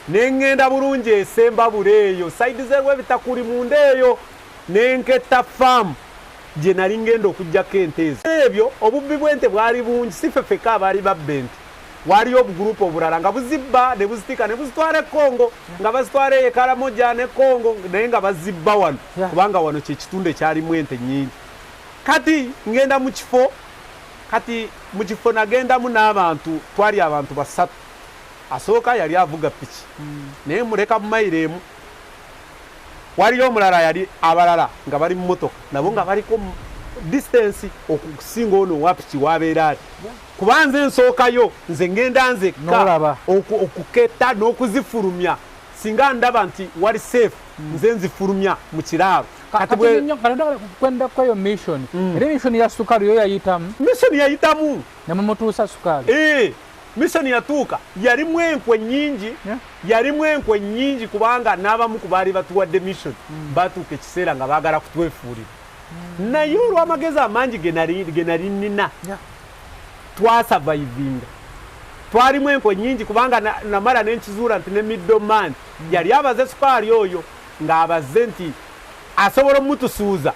nengenda bulungi esemba buleeyo side zewe bitakuli mundeeyo nenketta farm je nali ngenda okujjako ente ezo ebyo obubbi bw'ente bwali bungi sifefeka abaali babbenti waliyo obugrupu obulala nga buzibba ne buzitika ne buzitwala Kongo nga bazitwala Karamoja ne Kongo naye nga bazibba wano kubanga wano kye kitundu ekyalimu ente nnyingi kati ngenda mu kifo nagendamu n'abantu twali abantu basatu asooka yali avuga piki naye muleka mu mayiro emu waliyo omulala yali abalala nga bali mu motoka nabo nga baliko distance okusinga ono wa piki wabeera ali kubanze ensookayo nze ngenda nzekka okuketta n'okuzifulumya singa ndaba nti wali safe nze nzifulumya mu kiraalo kati kwenda kwayo mission ere mission ya sukari yo yayitamu ne mutuusa sukari mission yatuuka yalimu enkwe nnyingi kubanga n'abamu ku baali batuwadde mission batuuka ekiseera nga baagala kutwefuulira naye olw'amagezi amangi ge nali nina twasavaivinga twalimu enkwe nnyingi kubanga namala nenkizuula nti ne middleman yali abaze sukali oyo ng'abaze nti asobola omutusuuza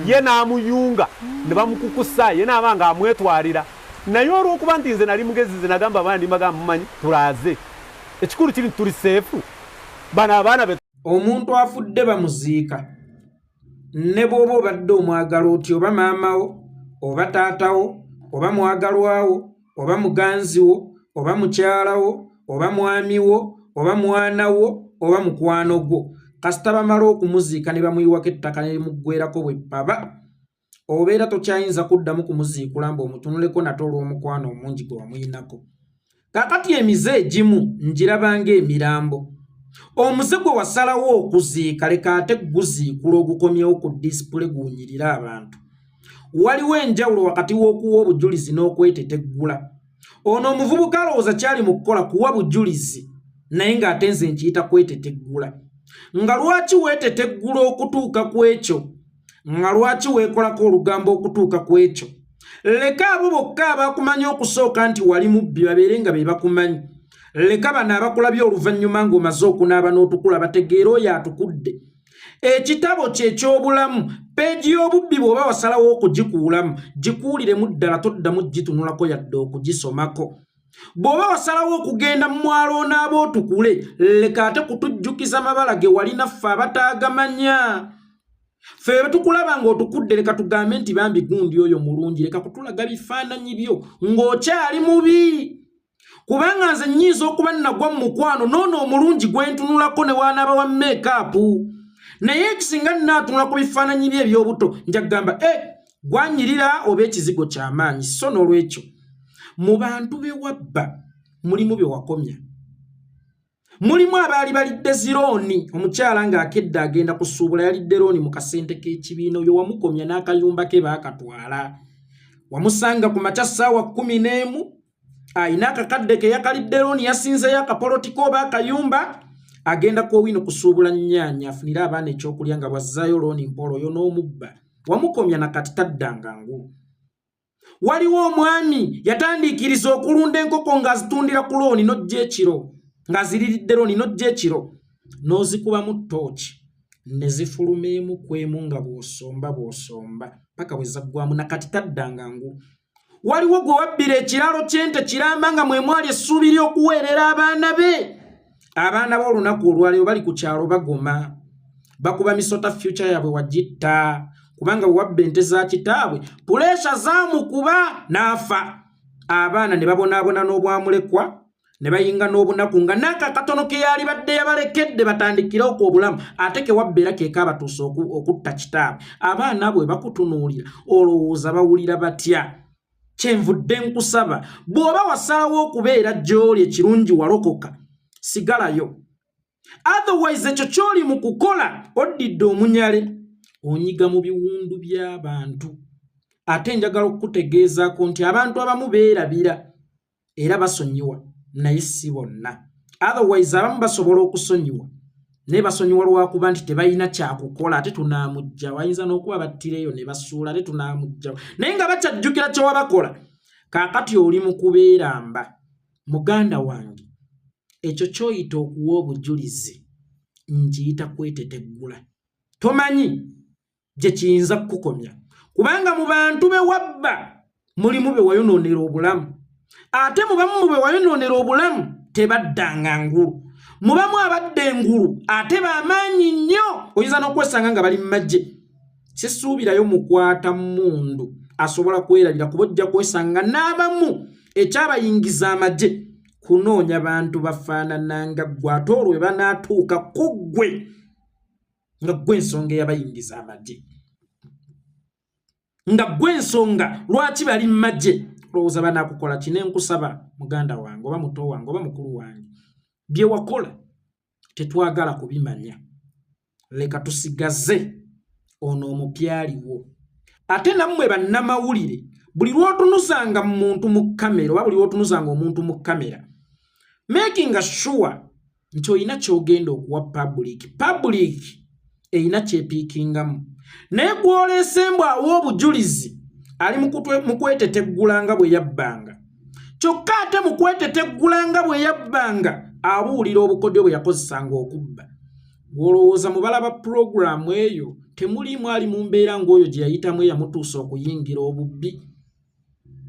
ye n'amuyunga ne bamukukusa ye n'aba nga amwetwalira naye olw'okuba nti nze nali mugezi ze nagamba abaana ndimagamba mumanyi tulaaze ekikulu kiri tuli seefu bano abaana omuntu afudde bamuziika ne bw'oba obadde omwagala oti oba maamawo oba taatawo oba mwagalwawo oba muganziwo oba mukyalawo oba mwamiwo oba mwanawo oba mukwano gwo kasita bamala okumuziika ne bamuyiwako ettaka ne limuggwerako bwe ppaba obeera tokyayinza kuddamu kumuziikula ng'omutunuleko nate olw'omukwano omungi gwe wamuyinako kakati emize egimu ngirabanga emirambo omuze gwe wasalawo okuziika leka ate guziikula ogukomyewo ku disipule gunyirira abantu waliwo enjawulo wakati w'okuwa obujulizi n'okweteteggula ono omuvubuka alowooza kyali mu kukola kuwa bujulizi naye ng'ate nze nkiyita kweteteggula nga lwaki weeteteggula okutuuka ku ekyo nga lwaki weekolako olugambo okutuuka ku ekyo leka abo bokka abakumanya okusooka nti wali mubbi babeere nga be bakumanyi leka bano abakulabye oluvannyuma ng'omaze okunaaba n'otukula bategeera oyo atukudde ekitabo kye eky'obulamu peegi y'obubbi bw'oba wasalawo okugikuulamu gikuuliremu ddala toddamu gitunulako yadde okugisomako bw'oba wasalawo okugenda mu mwalo onaaba otukule leka ate kutujjukiza mabala ge walina ffe abataagamanya ffe betukulaba ng'otukudde leka tugambe nti Bambi gundi oyo mulungi leka kutulaga bifaananyi byo ng'okyali mubi kubanga nze nnyinza okuba nnagwa mu mukwano noono omulungi gwe ntunulako ne wanaaba wa meekaapu naye ekisinga naatunula ku bifaananyi bye eby'obuto nja kugamba gwanyirira oba ekizigo ky'amaanyi so n'olwekyo mu bantu be wabba mulimu bye wakomya mulimu abaali balidde zirooni omukyala ng'akedde agenda kusuubula yalidde rooni mu kasente k'ekibiina oyo wamukomya n'akayumba ke baakatwala wamusanga ku makya ssaawa 11 ayina akakadde ke yakalidde rooni yasinzeyo akapolotiko oba akayumba agenda kwowino kusuubula nnyaanya afunira abaana ekyokulya nga bwazzaayo looni mpolo oyo n'omubba wamukomya nakati taddanga ngulu waliwo omwami yatandiikiriza okulunda enkoko ng'azitundira ku looni n'ojja ekiro ng'aziriridde looni n'ojja ekiro n'ozikubamu ttooki ne zifuluma emu ku emu nga bw'osomba paka bwe zaggwamu nakati taddanga ngulu waliwo gwe wabbira ekiraalo ky'ente kiramba nga mwe mwali essuubi ly'okuweerera abaana be abaana b'olunaku olwaleero bali ku kyalo bagoma bakuba misota future yaabwe wagitta kubanga wabba ente za kitaabwe puleesha zaamukuba n'afa abaana ne babonaabona n'obwamulekwa ne bayinga n'obunaku nga n'akakatono ke yali badde yabalekedde batandikirawo ku obulamu ate ke wabbeera keeka abatuuse okutta kitaabwe abaana bwe bakutunuulira olowooza bawulira batya kyenvudde nkusaba bw'oba wasalawo okubeera gy'oli ekirungi walokoka sigalayo otherwise ekyo ky'oli mu kukola oddidde omunyale onyiga mu biwundu by'abantu ate njagala okukutegeezaako nti abantu abamu beerabira era basonyiwa naye si bonna otherwise abamu basobola okusonyiwa naye basonyiwa lwakuba nti tebalina kyakukola ate tunaamujja bayinza n'okuba battireyo ne basuula ate tunaamujjawo naye nga bakyajjukira kyewabakola kaakati oli mu kubeeramba muganda wange ekyo kyoyita okuwa obujulizi nkiyita kweteteggula. Tomanyi gye kiyinza kukukomya kubanga mu bantu be wabba mulimu be wayonoonera obulamu, ate mu bamu be wayonoonera obulamu tebaddanga ngulu, mu bamu abadde engulu ate b'amaanyi nnyo, oyinza n'okwesanga nga bali mu magye. Sisuubirayo mukwata mundu asobola kwerabira kuba ojja kwesanga n'abamu ekyabayingiza amagye kunoonya bantu bafaanana nga ggwe ate olwo bwe banaatuuka ku ggwe nga ggwe ensonga eyabayingiza amagye, nga ggwe ensonga lwaki bali mu magye. Olowooza banaakukola ki? Nenkusaba muganda wange oba muto wange oba mukulu wange, bye wakola tetwagala kubimanya, leka tusigaze ono omupyaliwo. Ate nammwe bannamawulire, buli lw'otunuzanga muntu mu kamera oba buli lw'otunuzanga omuntu mu kamera, making sure nti olina ky'ogenda okuwa public erina kyepiikingamu. Naye gw'oleese mbw awa obujulizi ali mu kweteteggula nga bwe Eyabbanga. Kyokka ate mu kweteteggula nga bwe Eyabbanga abuulira obukodyo bwe yakozesanga okubba. Gw'olowooza mu balaba puroguramu eyo temulimu ali mu mbeera ng'oyo gye yayitamu eyamutuusa okuyingira obubbi?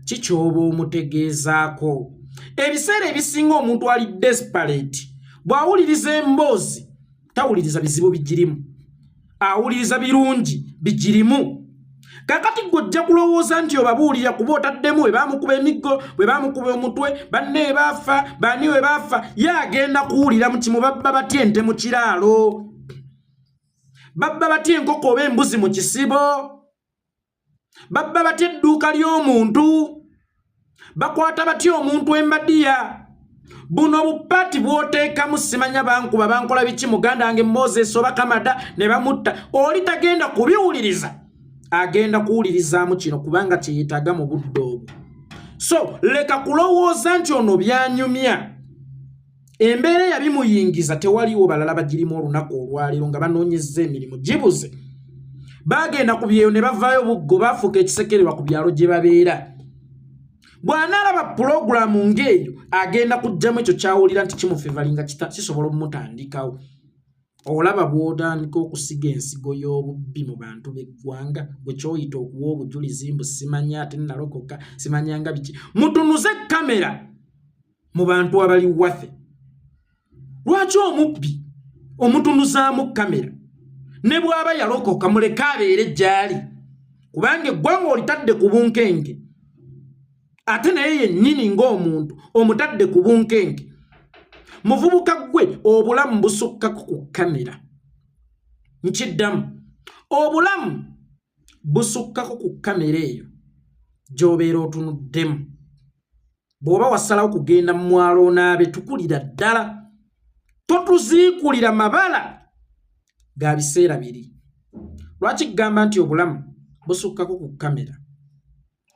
Kikyoba omutegeezaako. Ebiseera ebisinga omuntu ali desperate bw'awuliriza emboozi tawuliriza bizibu bigirimu, awuliriza birungi bigirimu. Kakati gw'ojja kulowooza nti obabuulira kuba otaddemu bwe baamukuba emiggo, bwe baamukuba omutwe, banne baafa, bani we baafa, ye agenda kuwulira mu kimu babba batya ente mu kiraalo, babba batya enkoko oba embuzi mu kisibo, babba batya edduuka ly'omuntu, bakwata batya omuntu embadiya. Buno bupaati bw'oteekamu simanya bankuba bankola biki muganda wange Moses oba Kamada ne bamutta, oli tagenda kubiwuliriza, agenda kuwulirizaamu kino kubanga kyeyetaaga mu budde obwo. So leka kulowooza nti ono byanyumya, embeera yabimuyingiza tewaliwo balala bagirimu olunaku olwaleero nga banoonyezza emirimu gibuze, bagenda ku byeyo ne bavaayo buggo baafuuka ekisekererwa ku byalo gye babeera. Bw'anaalaba puroguramu ng'eyo agenda kujjamu ekyo kyawulira nti kimufevalinga kisobola omutandikawo. Olaba bw'otandika okusiga ensigo y'obubbi mu bantu b'eggwanga, bwe kyoyita okuwa obujulizi mbu simanya ate nalokoka simanyanga biki. Mutunuze kamera mu bantu abali waffe. Lwaki omubbi omutunuzaamu kamera ne bw'aba yalokoka muleke abeere gy'ali, kubanga eggwanga olitadde ku bunkenke ate naye yennyini ng'omuntu omutadde ku bunkenke. Muvubuka gwe obulamu busukkako ku kamera. Nkiddamu, obulamu busukkako ku kamera eyo gy'obeera otunuddemu. Bw'oba wasalawo kugenda mu mwalo onaabe tukulira ddala, totuziikulira mabala ga biseera biri. Lwaki gamba nti obulamu busukkako ku kamera?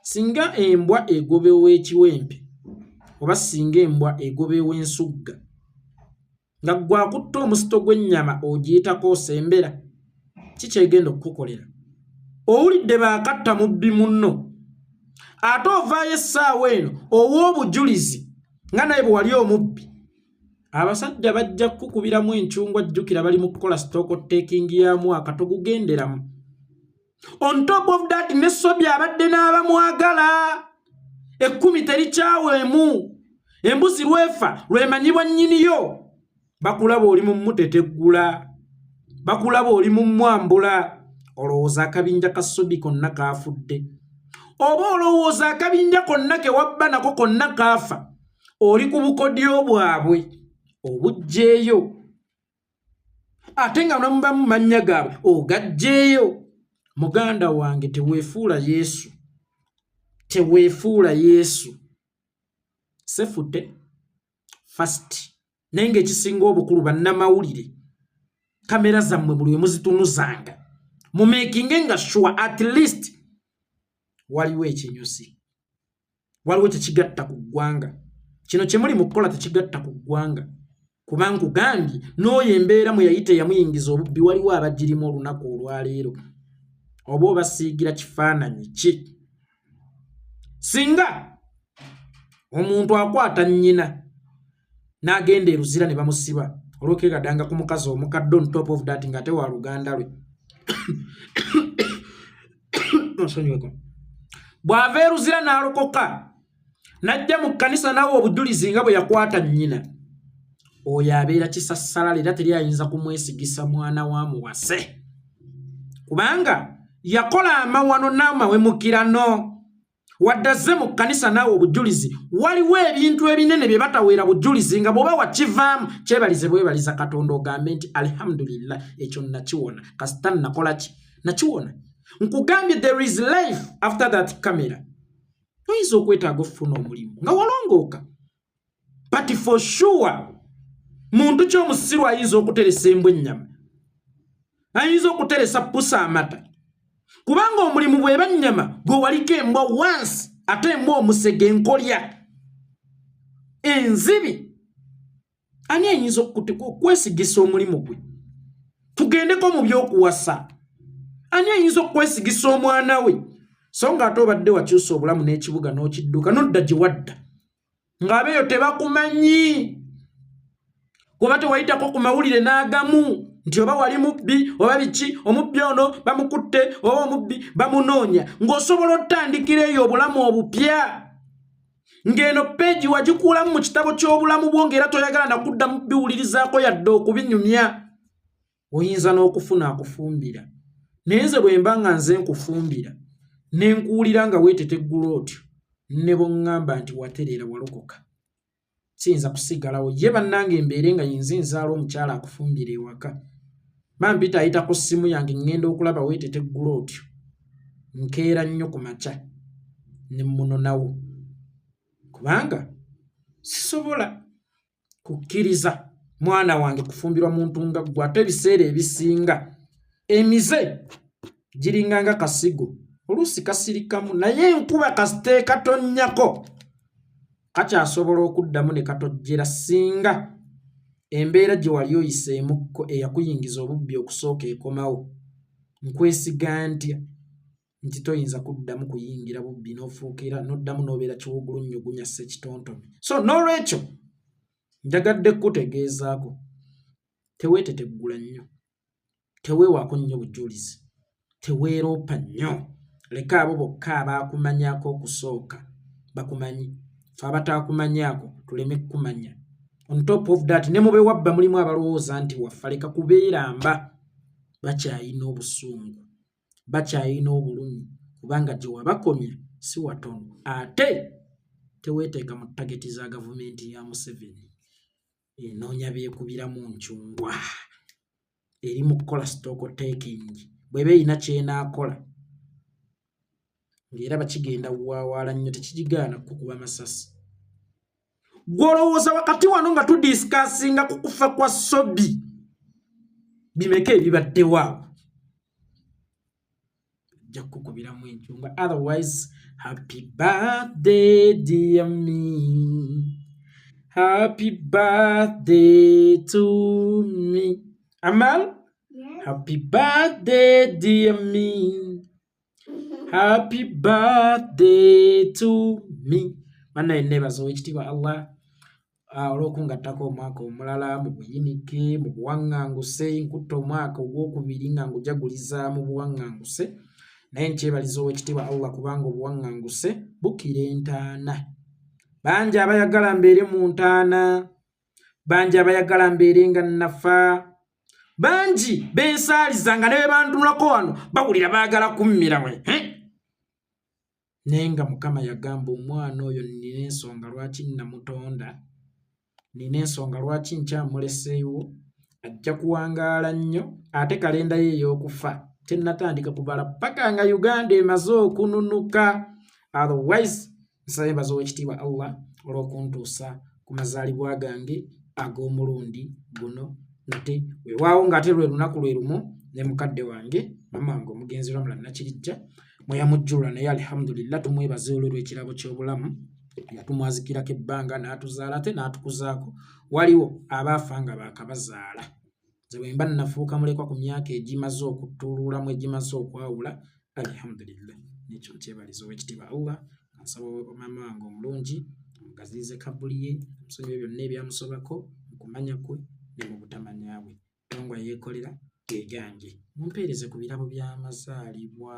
Singa embwa egobewa ekiwempe oba singa embwa egobewa ensugga, nga gwakutta omusito gw'ennyama ogiyitako osembera, kikyegenda okukukolera? Owulidde baakatta mubbi munno, ate ovaayo essaawa eno ow'obujulizi nga naye bwe wali omubbi. Abasajja bajja kukubiramu encungwa, jjukira bali mu kukola stock taking ya mwaka, togugenderamu. On top of that, ne Sobbi abadde n'abamwagala, 10 terikyaweemu, embuzi lwefa lwemanyibwa nnyiniyo. Bakulaba oli mu muteteggula, bakulaba oli mu mwambula. Olowooza akabinja ka Sobbi konna kaafudde? Oba olowooza akabinja konna ke wabba nako konna kaafa? Oli ku bukodyo bwabwe obugjeeyo, ate nga namuba mu mannya gaabwe ogagjeeyo. Muganda wange teweefuula Yesu, teweefuula Yesu. Sefute fast naye ng'ekisinga obukulu bannamawulire, kamera zammwe buli we muzitunuzanga mumekinge nga sure at least waliwo ekinyusi, waliwo tekigatta ku ggwanga. Kino kye muli mu kukola tekigatta ku ggwanga, kubanga nkugambye n'oyo embeera mwe yayite yamuyingiza obubbi waliwo abagirimu olunaku olwaleero. Oba obasiigira kifaananyi ki? Singa omuntu akwata nnyina n'agenda eruzira ne bamusiba olw'okwegadanga ku mukazi omukadde on top of that ng'ate wa luganda lwe bw'ava eruzira n'alokoka n'ajja mu kkanisa nawe obujulizi nga bwe yakwata nnyina oyo abeera kisassalala era teri ayinza kumwesigisa mwana wa muwase kubanga yakola amawano n'amawemukirano waddaze mu kkanisa naawe obujulizi waliwo ebintu ebinene bye bataweera bujulizi nga bw'oba wakivaamu kyebalize bwebaliza Katonda ogambe nti alhamdulillah ekyo nakiwona kasita nakola ki nakiwona nkugambye there is life after that camera toyinza okwetaaga okufuna omulimu nga walongooka but for sure muntu ky'omusiru ayinza okuteresa embwa ennyama ayinza okuteresa pusa amata kubanga omulimu bw'eba nnyama gwe waliko embwa once ate embwa omusege enkolya enzibi ani ayinza okwesigisa omulimu gwe tugendeko mu by'okuwasa ani ayinza okwesigisa omwana we so nga ate obadde wakyusa obulamu n'ekibuga n'okidduka nodda gye wadda ng'abeeyo tebakumanyi kuba tewayitako ku mawulire n'agamu nti oba wali mubbi oba biki omubbi ono bamukutte oba omubbi bamunoonya ng'osobola otandikira eyo obulamu obupya ng'eno peegi wagikuulamu mu kitabo ky'obulamu bwo ng'era toyagala nakuddamu biwulirizaako yadde okubinyumya oyinza n'okufuna akufumbira naye nze bwe mba nga nze nkufumbira ne nkuwulira nga weeteteggula otyo ne bw'oŋŋamba nti watereera walokoka siyinza kusigalawo ye bannange embeere nga yinza nzaala omukyala akufumbira ewaka Bambi ayitako ssimu yange ngenda okulaba weeteteggula otyo nkeera nnyo ku makya ne munonawo kubanga sisobola kukkiriza mwana wange kufumbirwa muntu nga ggwe ate ebiseera ebisinga emize giringa nga kasigo oluusi kasirikamu naye enkuba kasiteeka tonnyako kakyasobola okuddamu ne katojjera singa embeera gye wali oyiseemukko eyakuyingiza obubbi okusooka ekomawo nkwesiga ntya nti toyinza kuddamu kuyingira bubbi n'ofuukira n'oddamu n'obeera kiwugulunnyugunya ssekitontome so n'olwekyo njagadde kutegeezaako teweeteteggula nnyo teweewaako nnyo bujulizi teweeroopa nnyo leka abo bokka abaakumanyako okusooka bakumanyi fe abataakumanyaako tuleme kukumanya on top of that ne mube wabba mulimu abalowooza nti waffa leka kubeeramba bakyayina obusungu bakyayina obulumi kubanga gye wabakomya si watono ate teweeteeka mu tageti za gavumenti ya Museveni enoonya beekubiramu ncungwa eri mu kukola stock taking bw'eba erina kyenaakola ng'era bakigenda waawaala nnyo tekigigaana kukuba masasi gw'olowooza wakati wano nga tudisikasinga ku kufa kwa Sobbi bimeka ebibaddewo awo ajja kukubiramu encunga otherwise happy birthday dear me happy birthday to me Amal yeah. Happy birthday dear me happy birthday to me Manna nebazo ekitiibwa Allah olw'okungattako omwaka omulala mu buyinike mu buwaŋŋanguse nkutta omwaka ogwokubiri nga ngujaguliza mu buwaŋŋanguse naye nkyebaliza ow'ekitiibwa Allah kubanga obuwaŋŋanguse bukira entaana bangi abayagala mbeere mu ntaana bangi abayagala mbeere nga nafa bangi bensaaliza nga ne bwe bandulako wano bawulira baagala kummira mwe naye nga Mukama yagamba omwana oyo nina ensonga lwaki namutonda nina ensonga lwaki nkyamuleseewo ajja kuwangaala nnyo ate kalenda ye ey'okufa tennatandika kubala paka nga Uganda emaze okununuka otherwise nsayebaza ow'ekitiibwa Allah olw'okuntuusa ku mazaalibwa gange ag'omulundi guno nate weewaawo ng'ate lwe lunaku lwe lumu ne mukadde wange mama wange omugenzi Ramula Nakirijja mweyamujjulula naye alhamdulillah tumwebaze olw'ekirabo ky'obulamu yatumwazikirako ebbanga n'atuzaala ate n'atukuzaako waliwo abaafa nga baakabazaala nze bwe mba nafuuka mulekwa ku myaka egimaze okutuululamu egimaze okwawula alhamdulillah nekyo nkyebaliza ow'ekitiibwa Allah nsaba mama wange omulungi mugaziize kabuli ye musonyiwe byonna ebyamusobako mu kumanya kwe ne mu butamanya bwe. Tongwa yeekolera gegange mumpeereze ku birabo by'amazaalibwa.